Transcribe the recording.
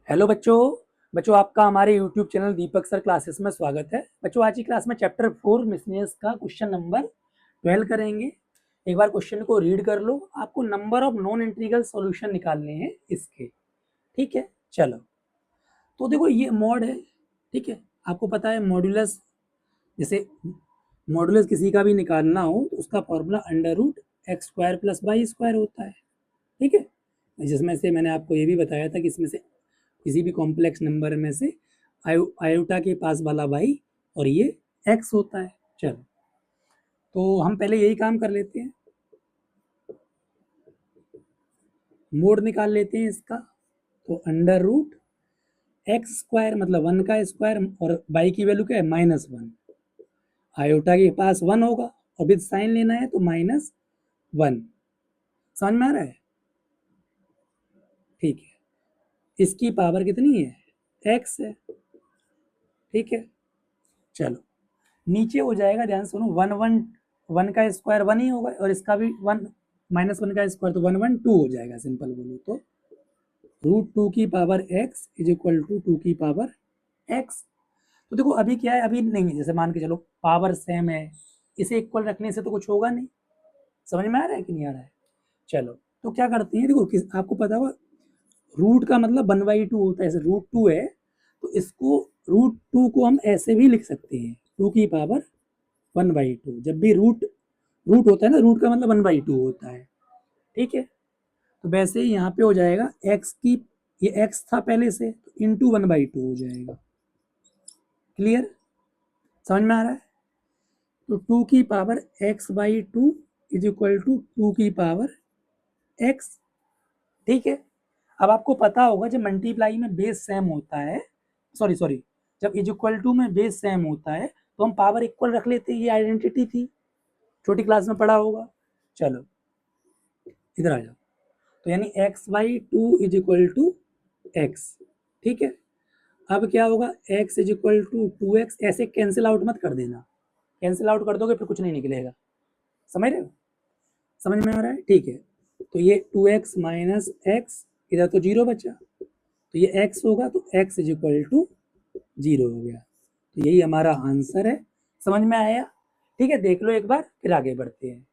Hello बच्चों। आपका हमारे यूट्यूब चैनल दीपक सर क्लासेस में स्वागत है। बच्चों, आज की क्लास में चैप्टर 4 मिसलेनियस का क्वेश्चन नंबर 12 करेंगे। एक बार क्वेश्चन को रीड कर लो। आपको number of non integral solution निकालने हैं इसके। ठीक है, चलो। तो देखो, ये मॉड है। ठीक है, आपको पता है मॉड्यूलस, जैसे मॉड्यूलस किसी का भी निकालना हो तो उसका formula under root X square plus Y square होता है। ठीक है, जिसमें से मैंने आपको ये भी बताया था कि इसमें से किसी भी कॉम्प्लेक्स नंबर में से आयोटा के पास वाला वाई और ये एक्स होता है। चलो, तो हम पहले यही काम कर लेते हैं, मोड निकाल लेते हैं इसका। तो अंडर रूट एक्स स्क्वायर मतलब 1 का स्क्वायर और वाई की वैल्यू क्या है -1। आयोटा के पास 1 होगा और विद साइन लेना है तो -1। समझ में आ रहा है? ठीक है, इसकी पावर कितनी है? एक्स है। ठीक है, चलो नीचे हो जाएगा, ध्यान सुनो। 1 का स्क्वायर 1 ही होगा और इसका भी 1, -1 का स्क्वायर तो 1 हो जाएगा। सिंपल बोलो तो √2 की power x is equal to 2 की पावर x। तो देखो अभी क्या है, अभी नहीं है। जैसे मान के चलो पावर सेम है, इसे इक्वल रखने से तो कुछ होगा नहीं। समझ में आ रहा है कि नहीं आ रहा है? चलो, तो क्या करते हैं, देखो आपको पता होगा रूट का मतलब 1/2 होता है। जैसे √2 है तो इसको √2 को हम ऐसे भी लिख सकते हैं, 2 की पावर 1/2। जब भी रूट रूट होता है ना, रूट का मतलब 1/2 होता है। ठीक है, तो वैसे ही यहाँ पे हो जाएगा एक्स की, ये एक्स था पहले से तो इंटू 1/2 हो जाएगा। क्लियर? समझ में आ रहा है? तो 2 की power x/2 is equal to 2 की पावर x। ठीक है, अब आपको पता होगा जब मल्टीप्लाई में बेस सेम होता है, सॉरी सॉरी, जब इज इक्वल टू में बेस सेम होता है तो हम पावर इक्वल रख लेते हैं। ये आइडेंटिटी थी, छोटी क्लास में पढ़ा होगा। चलो इधर आ जाओ। तो यानी x/2 is equal to x. ठीक है, अब क्या होगा, x is equal to 2x। ऐसे कैंसिल आउट मत कर देना, कैंसिल आउट कर दोगे फिर कुछ नहीं निकलेगा। समझ रहे हो? समझ में आ रहा है? ठीक है, तो ये 2x माइनस एक्स, इधर तो 0 बचा, तो ये x होगा तो x इज इक्वल टू 0 हो गया। तो यही हमारा आंसर है। समझ में आया? ठीक है, देख लो एक बार फिर आगे बढ़ते हैं।